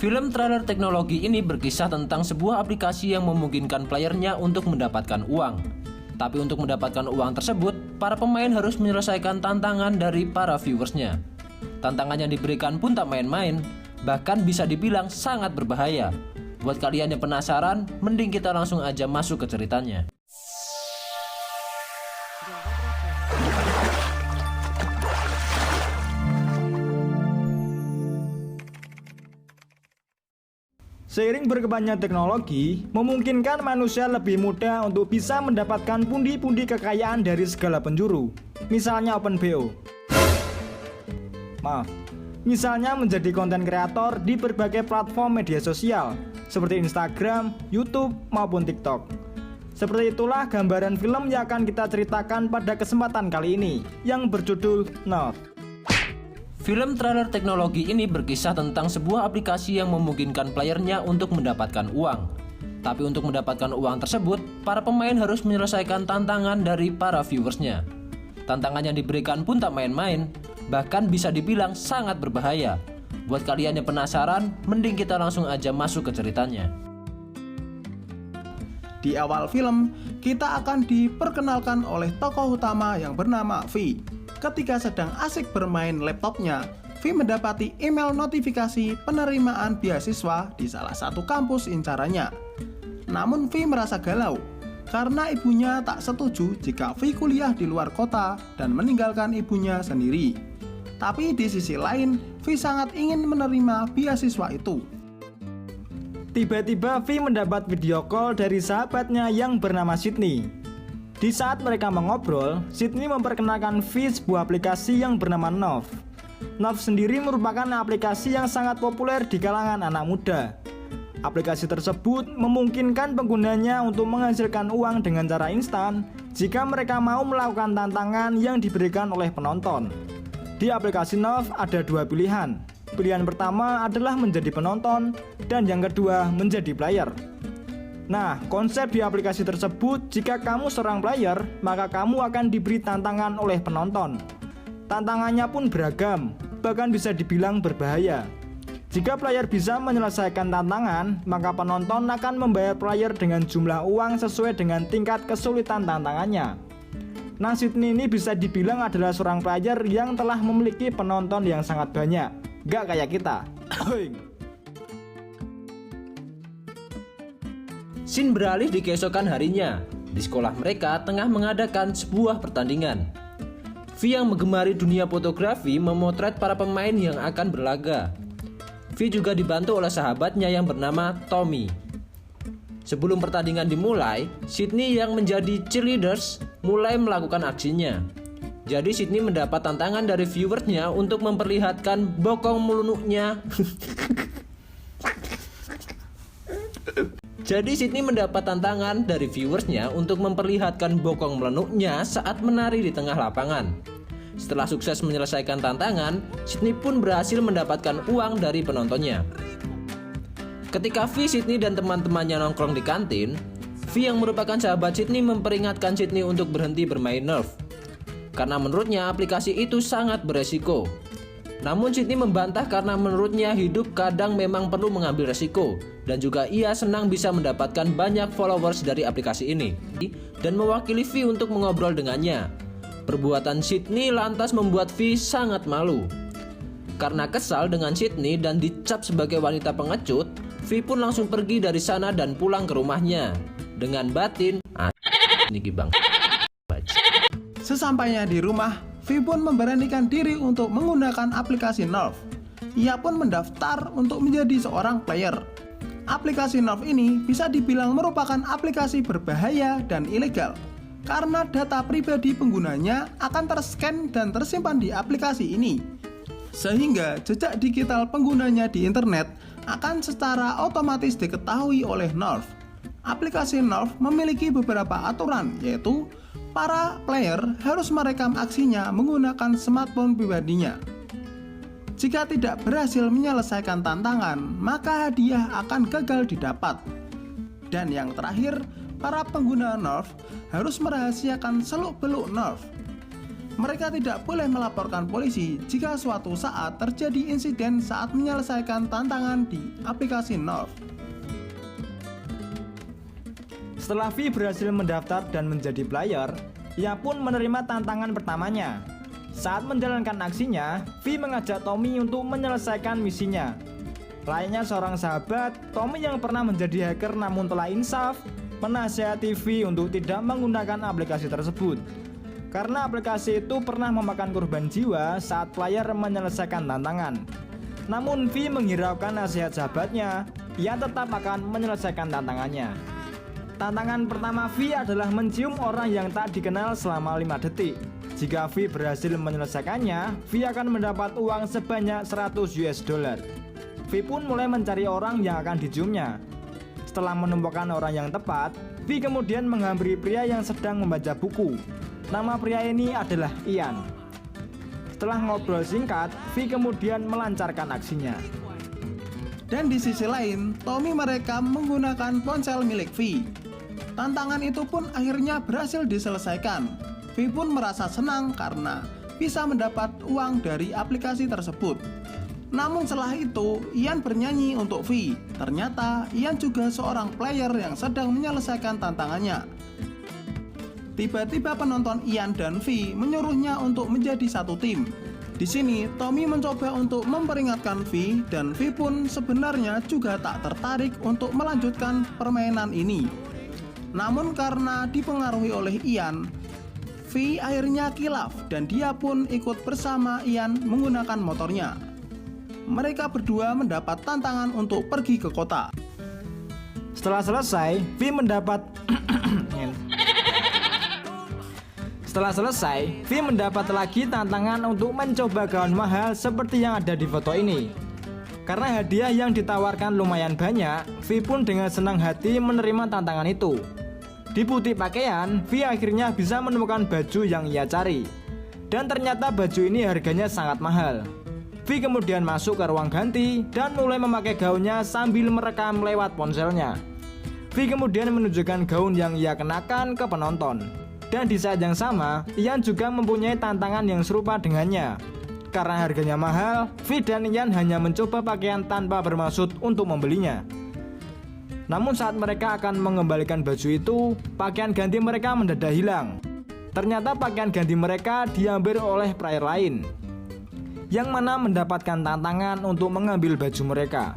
Film trailer teknologi ini berkisah tentang sebuah aplikasi yang memungkinkan playernya untuk mendapatkan uang. Tapi untuk mendapatkan uang tersebut, para pemain harus menyelesaikan tantangan dari para viewersnya. Tantangan yang diberikan pun tak main-main, bahkan bisa dibilang sangat berbahaya. Buat kalian yang penasaran, mending kita langsung aja masuk ke ceritanya. Seiring berkembangnya teknologi, memungkinkan manusia lebih mudah untuk bisa mendapatkan pundi-pundi kekayaan dari segala penjuru. Misalnya OpenBO. Misalnya menjadi konten kreator di berbagai platform media sosial, seperti Instagram, YouTube, maupun TikTok. Seperti itulah gambaran film yang akan kita ceritakan pada kesempatan kali ini, yang berjudul Nerf. Film trailer teknologi ini berkisah tentang sebuah aplikasi yang memungkinkan playernya untuk mendapatkan uang. Tapi untuk mendapatkan uang tersebut, para pemain harus menyelesaikan tantangan dari para viewersnya. Tantangan yang diberikan pun tak main-main, bahkan bisa dibilang sangat berbahaya. Buat kalian yang penasaran, mending kita langsung aja masuk ke ceritanya. Di awal film, kita akan diperkenalkan oleh tokoh utama yang bernama V. Ketika sedang asik bermain laptopnya, V mendapati email notifikasi penerimaan beasiswa di salah satu kampus incarannya. Namun V merasa galau, karena ibunya tak setuju jika V kuliah di luar kota dan meninggalkan ibunya sendiri. Tapi di sisi lain, V sangat ingin menerima beasiswa itu. Tiba-tiba V mendapat video call dari sahabatnya yang bernama Sydney. Di saat mereka mengobrol, Sydney memperkenalkan V sebuah aplikasi yang bernama Nerf. Nerf sendiri merupakan aplikasi yang sangat populer di kalangan anak muda. Aplikasi tersebut memungkinkan penggunanya untuk menghasilkan uang dengan cara instan jika mereka mau melakukan tantangan yang diberikan oleh penonton. Di aplikasi Nerf ada dua pilihan. Pilihan pertama adalah menjadi penonton, dan yang kedua menjadi player. Nah, konsep di aplikasi tersebut, jika kamu seorang player, maka kamu akan diberi tantangan oleh penonton. Tantangannya pun beragam, bahkan bisa dibilang berbahaya. Jika player bisa menyelesaikan tantangan, maka penonton akan membayar player dengan jumlah uang sesuai dengan tingkat kesulitan tantangannya. Nah, Sydney ini bisa dibilang adalah seorang player yang telah memiliki penonton yang sangat banyak. Gak kayak kita. Scene beralih di keesokan harinya. Di sekolah mereka tengah mengadakan sebuah pertandingan. V yang menggemari dunia fotografi memotret para pemain yang akan berlaga. V juga dibantu oleh sahabatnya yang bernama Tommy. Sebelum pertandingan dimulai, Sydney yang menjadi cheerleaders mulai melakukan aksinya. Jadi Sydney mendapat tantangan dari viewersnya untuk memperlihatkan bokong melunuknya. Jadi Sydney mendapat tantangan dari viewersnya untuk memperlihatkan bokong melenuknya saat menari di tengah lapangan. Setelah sukses menyelesaikan tantangan, Sydney pun berhasil mendapatkan uang dari penontonnya. Ketika V, Sydney dan teman-temannya nongkrong di kantin, V yang merupakan sahabat Sydney memperingatkan Sydney untuk berhenti bermain Nerf. Karena menurutnya aplikasi itu sangat beresiko. Namun Sydney membantah karena menurutnya hidup kadang memang perlu mengambil resiko, dan juga ia senang bisa mendapatkan banyak followers dari aplikasi ini dan mewakili V untuk mengobrol dengannya. Perbuatan Sydney lantas membuat V sangat malu. Karena kesal dengan Sydney dan dicap sebagai wanita pengecut, V pun langsung pergi dari sana dan pulang ke rumahnya dengan batin Sesampainya di rumah, V pun memberanikan diri untuk menggunakan aplikasi Nerf. Ia pun mendaftar untuk menjadi seorang player. Aplikasi Nerf ini bisa dibilang merupakan aplikasi berbahaya dan ilegal, karena data pribadi penggunanya akan terscan dan tersimpan di aplikasi ini. Sehingga jejak digital penggunanya di internet akan secara otomatis diketahui oleh Nerf. Aplikasi Nerf memiliki beberapa aturan, yaitu para player harus merekam aksinya menggunakan smartphone pribadinya. Jika tidak berhasil menyelesaikan tantangan, maka hadiah akan gagal didapat. Dan yang terakhir, para pengguna Nerf harus merahasiakan seluk-beluk Nerf. mereka tidak boleh melaporkan polisi jika suatu saat terjadi insiden saat menyelesaikan tantangan di aplikasi Nerf. Setelah V berhasil mendaftar dan menjadi player, ia pun menerima tantangan pertamanya. Saat menjalankan aksinya, V mengajak Tommy untuk menyelesaikan misinya. Layaknya seorang sahabat, Tommy yang pernah menjadi hacker namun telah insaf, menasihati V untuk tidak menggunakan aplikasi tersebut. Karena aplikasi itu pernah memakan korban jiwa saat player menyelesaikan tantangan. Namun V menghiraukan nasihat sahabatnya, ia tetap akan menyelesaikan tantangannya. Tantangan pertama V adalah mencium orang yang tak dikenal selama 5 detik. Jika V berhasil menyelesaikannya, V akan mendapat uang sebanyak $100. V pun mulai mencari orang yang akan diciumnya. Setelah menemukan orang yang tepat, V kemudian menghampiri pria yang sedang membaca buku. Nama pria ini adalah Ian. Setelah ngobrol singkat, V kemudian melancarkan aksinya. Dan di sisi lain, Tommy merekam menggunakan ponsel milik V. Tantangan itu pun akhirnya berhasil diselesaikan. V pun merasa senang karena bisa mendapat uang dari aplikasi tersebut. Namun setelah itu, Ian bernyanyi untuk V. Ternyata Ian juga seorang player yang sedang menyelesaikan tantangannya. Tiba-tiba penonton Ian dan V menyuruhnya untuk menjadi satu tim. Di sini Tommy mencoba untuk memperingatkan V dan V pun sebenarnya juga tak tertarik untuk melanjutkan permainan ini. Namun karena dipengaruhi oleh Ian, V akhirnya kilaf dan dia pun ikut bersama Ian menggunakan motornya. Mereka berdua mendapat tantangan untuk pergi ke kota. Setelah selesai, V mendapat lagi tantangan untuk mencoba gaun mahal seperti yang ada di foto ini. Karena hadiah yang ditawarkan lumayan banyak, V pun dengan senang hati menerima tantangan itu. Di butik pakaian, V akhirnya bisa menemukan baju yang ia cari. Dan ternyata baju ini harganya sangat mahal. V kemudian masuk ke ruang ganti dan mulai memakai gaunnya sambil merekam lewat ponselnya. V kemudian menunjukkan gaun yang ia kenakan ke penonton. Dan di saat yang sama, Ian juga mempunyai tantangan yang serupa dengannya. Karena harganya mahal, V dan Ian hanya mencoba pakaian tanpa bermaksud untuk membelinya. Namun saat mereka akan mengembalikan baju itu, pakaian ganti mereka mendadak hilang. Ternyata pakaian ganti mereka diambil oleh player lain, yang mana mendapatkan tantangan untuk mengambil baju mereka.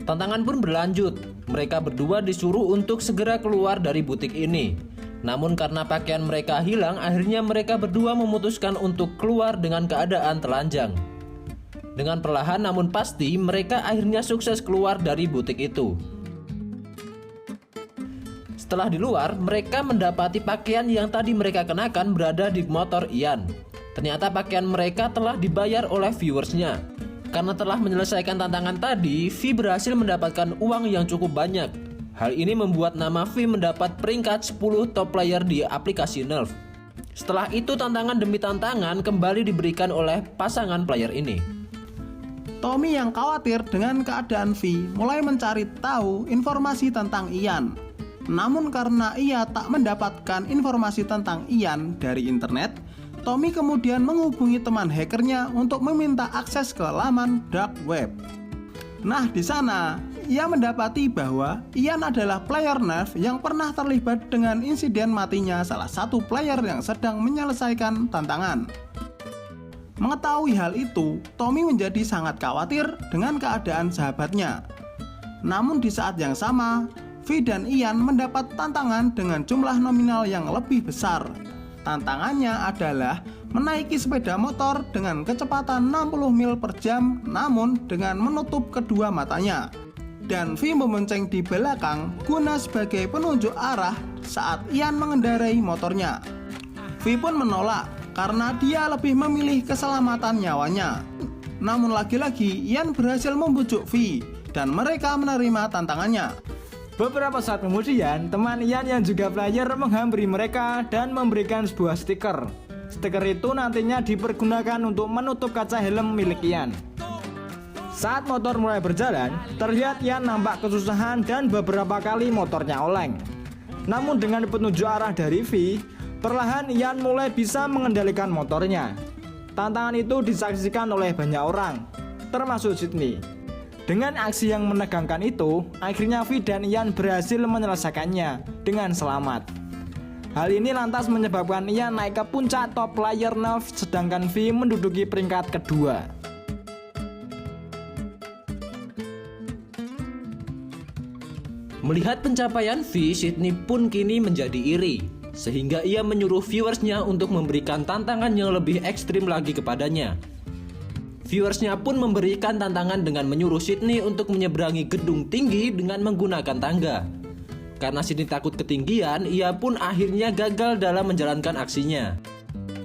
Tantangan pun berlanjut. Mereka berdua disuruh untuk segera keluar dari butik ini. Namun karena pakaian mereka hilang, akhirnya mereka berdua memutuskan untuk keluar dengan keadaan telanjang. Dengan perlahan namun pasti, mereka akhirnya sukses keluar dari butik itu. Setelah di luar, mereka mendapati pakaian yang tadi mereka kenakan berada di motor Ian. Ternyata pakaian mereka telah dibayar oleh viewersnya. Karena telah menyelesaikan tantangan tadi, V berhasil mendapatkan uang yang cukup banyak. Hal ini membuat nama V mendapat peringkat 10 top player di aplikasi Nerf. Setelah itu tantangan demi tantangan kembali diberikan oleh pasangan player ini. Tommy yang khawatir dengan keadaan V mulai mencari tahu informasi tentang Ian. Namun karena ia tak mendapatkan informasi tentang Ian dari internet, Tommy kemudian menghubungi teman hackernya untuk meminta akses ke laman dark web. Nah, di sana ia mendapati bahwa Ian adalah player Nerf yang pernah terlibat dengan insiden matinya salah satu player yang sedang menyelesaikan tantangan. Mengetahui hal itu, Tommy menjadi sangat khawatir dengan keadaan sahabatnya. Namun di saat yang sama, V dan Ian mendapat tantangan dengan jumlah nominal yang lebih besar. Tantangannya adalah menaiki sepeda motor dengan kecepatan 60 mil per jam namun dengan menutup kedua matanya. Dan V membonceng di belakang guna sebagai penunjuk arah saat Ian mengendarai motornya. V pun menolak karena dia lebih memilih keselamatan nyawanya. Namun lagi-lagi Ian berhasil membujuk V dan mereka menerima tantangannya. Beberapa saat kemudian, teman Ian yang juga player menghampiri mereka dan memberikan sebuah stiker. Stiker itu nantinya dipergunakan untuk menutup kaca helm milik Ian. Saat motor mulai berjalan, terlihat Ian nampak kesusahan dan beberapa kali motornya oleng. Namun dengan petunjuk arah dari V, Perlahan Ian mulai bisa mengendalikan motornya. Tantangan itu disaksikan oleh banyak orang, termasuk Sydney. Dengan aksi yang menegangkan itu, akhirnya V dan Ian berhasil menyelesaikannya dengan selamat. Hal ini lantas menyebabkan Ian naik ke puncak top player Nerf, sedangkan V menduduki peringkat kedua. Melihat pencapaian V, Sydney pun kini menjadi iri, sehingga ia menyuruh viewersnya untuk memberikan tantangan yang lebih ekstrim lagi kepadanya. Viewersnya pun memberikan tantangan dengan menyuruh Sydney untuk menyeberangi gedung tinggi dengan menggunakan tangga. Karena Sydney takut ketinggian, ia pun akhirnya gagal dalam menjalankan aksinya.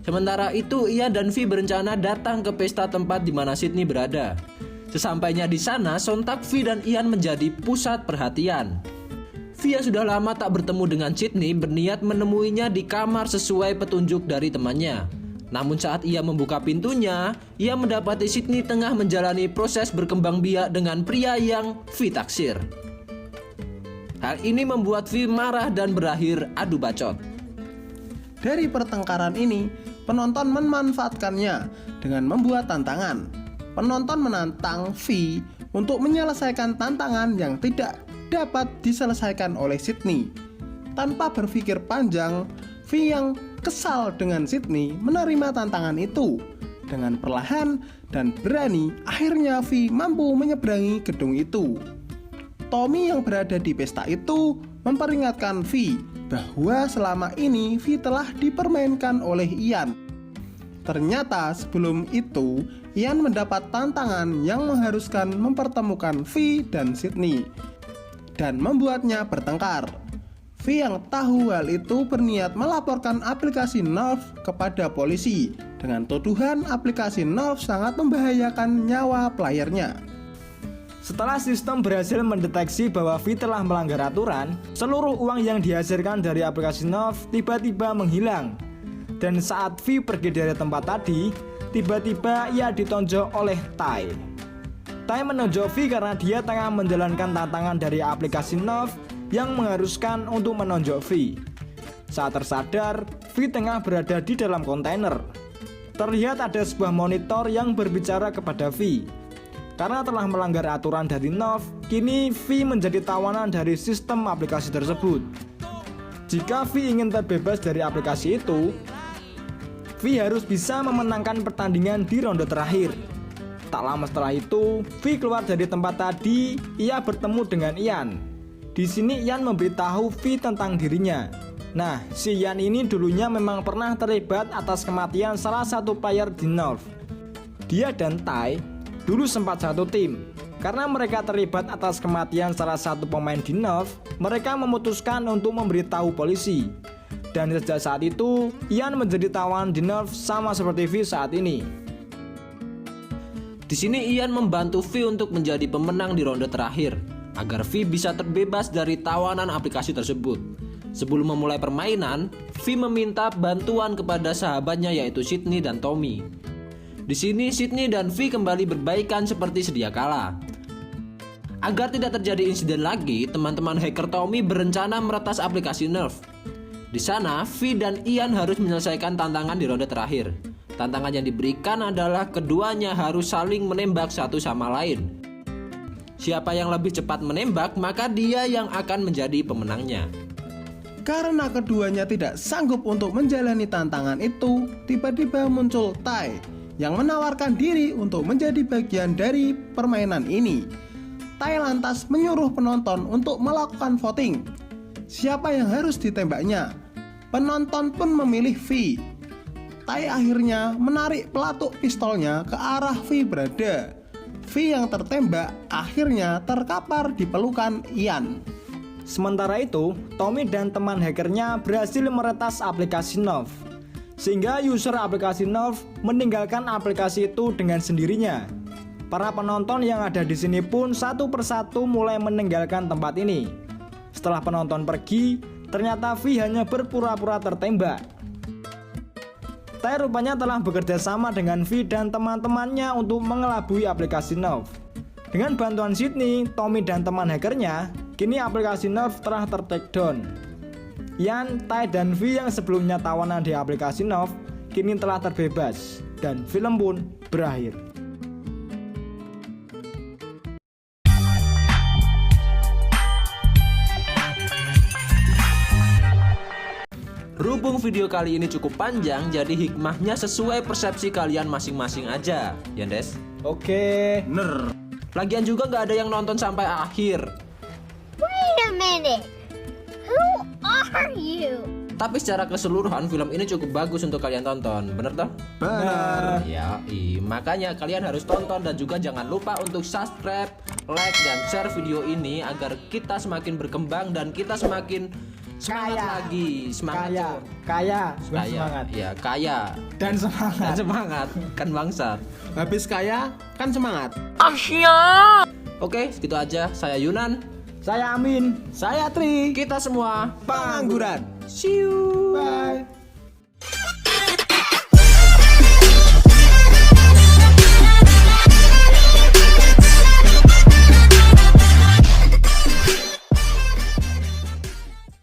Sementara itu, ia dan V berencana datang ke pesta tempat di mana Sydney berada. Sesampainya di sana, sontak V dan Ian menjadi pusat perhatian. V yang sudah lama tak bertemu dengan Sydney berniat menemuinya di kamar sesuai petunjuk dari temannya. Namun saat ia membuka pintunya, ia mendapati Sydney tengah menjalani proses berkembang biak dengan pria yang V taksir. Hal ini membuat V marah dan berakhir adu bacot. Dari pertengkaran ini, penonton memanfaatkannya dengan membuat tantangan. Penonton menantang V untuk menyelesaikan tantangan yang tidak dapat diselesaikan oleh Sydney. Tanpa berpikir panjang, V yang kesal dengan Sydney menerima tantangan itu. Dengan perlahan dan berani, akhirnya V mampu menyeberangi gedung itu. Tommy yang berada di pesta itu memperingatkan V bahwa selama ini V telah dipermainkan oleh Ian. Ternyata sebelum itu, Ian mendapat tantangan yang mengharuskan mempertemukan V dan Sydney dan membuatnya bertengkar. V yang tahu hal itu berniat melaporkan aplikasi Nerf kepada polisi dengan tuduhan aplikasi Nerf sangat membahayakan nyawa playernya. Setelah sistem berhasil mendeteksi bahwa V telah melanggar aturan, seluruh uang yang dihasilkan dari aplikasi Nerf tiba-tiba menghilang. Dan saat V pergi dari tempat tadi, tiba-tiba ia ditonjok oleh Tai. Tai menonjok V karena dia tengah menjalankan tantangan dari aplikasi Nerf yang mengharuskan untuk menonjok V. Saat tersadar, V tengah berada di dalam kontainer. Terlihat ada sebuah monitor yang berbicara kepada V. Karena telah melanggar aturan dari Nerf, kini V menjadi tawanan dari sistem aplikasi tersebut. Jika V ingin terbebas dari aplikasi itu, V harus bisa memenangkan pertandingan di ronde terakhir. Tak lama setelah itu, V keluar dari tempat tadi. Ia bertemu dengan Ian. Di sini Ian memberitahu V tentang dirinya. Nah, si Ian ini dulunya memang pernah terlibat atas kematian salah satu player di Nerf. Dia dan Tai dulu sempat satu tim. Karena mereka terlibat atas kematian salah satu pemain di Nerf, mereka memutuskan untuk memberitahu polisi. Dan sejak saat itu, Ian menjadi tawanan di Nerf sama seperti V saat ini. Di sini Ian membantu V untuk menjadi pemenang di ronde terakhir, agar V bisa terbebas dari tawanan aplikasi tersebut. Sebelum memulai permainan, V meminta bantuan kepada sahabatnya yaitu Sydney dan Tommy. Di sini Sydney dan V kembali berbaikan seperti sedia kala. Agar tidak terjadi insiden lagi, teman-teman hacker Tommy berencana meretas aplikasi Nerf. Di sana, V dan Ian harus menyelesaikan tantangan di ronde terakhir. Tantangan yang diberikan adalah keduanya harus saling menembak satu sama lain. Siapa yang lebih cepat menembak, maka dia yang akan menjadi pemenangnya. Karena keduanya tidak sanggup untuk menjalani tantangan itu, tiba-tiba muncul Tai yang menawarkan diri untuk menjadi bagian dari permainan ini. Tai lantas menyuruh penonton untuk melakukan voting. Siapa yang harus ditembaknya? Penonton pun memilih V. Tai akhirnya menarik pelatuk pistolnya ke arah V berada. V yang tertembak akhirnya terkapar di pelukan Ian. Sementara itu, Tommy dan teman hackernya berhasil meretas aplikasi Nerf, sehingga user aplikasi Nerf meninggalkan aplikasi itu dengan sendirinya. Para penonton yang ada di sini pun satu persatu mulai meninggalkan tempat ini. Setelah penonton pergi, ternyata V hanya berpura-pura tertembak. Tai rupanya telah bekerja sama dengan V dan teman-temannya untuk mengelabui aplikasi Nerf. Dengan bantuan Sydney, Tommy dan teman hackernya, kini aplikasi Nerf telah ter-takedown. Yan, Tai, dan V yang sebelumnya tawanan di aplikasi Nov kini telah terbebas dan film pun berakhir. Berhubung video kali ini cukup panjang, jadi hikmahnya sesuai persepsi kalian masing-masing aja, ya Des? Oke. Bener. Lagian juga nggak ada yang nonton sampai akhir. Wait a minute. Who are you? Tapi secara keseluruhan film ini cukup bagus untuk kalian tonton, bener toh? Bener. Ya, makanya kalian harus tonton dan juga jangan lupa untuk subscribe, like, dan share video ini agar kita semakin berkembang dan kita semakin semangat lagi, semangat Cok. Kaya, bukan semangat. Ya, kaya Dan dan semangat. semangat kan bangsat. Habis kaya kan semangat. Oke, segitu aja. Saya Yunan. Saya Amin. Saya Tri. Kita semua Pengangguran. see you. Bye.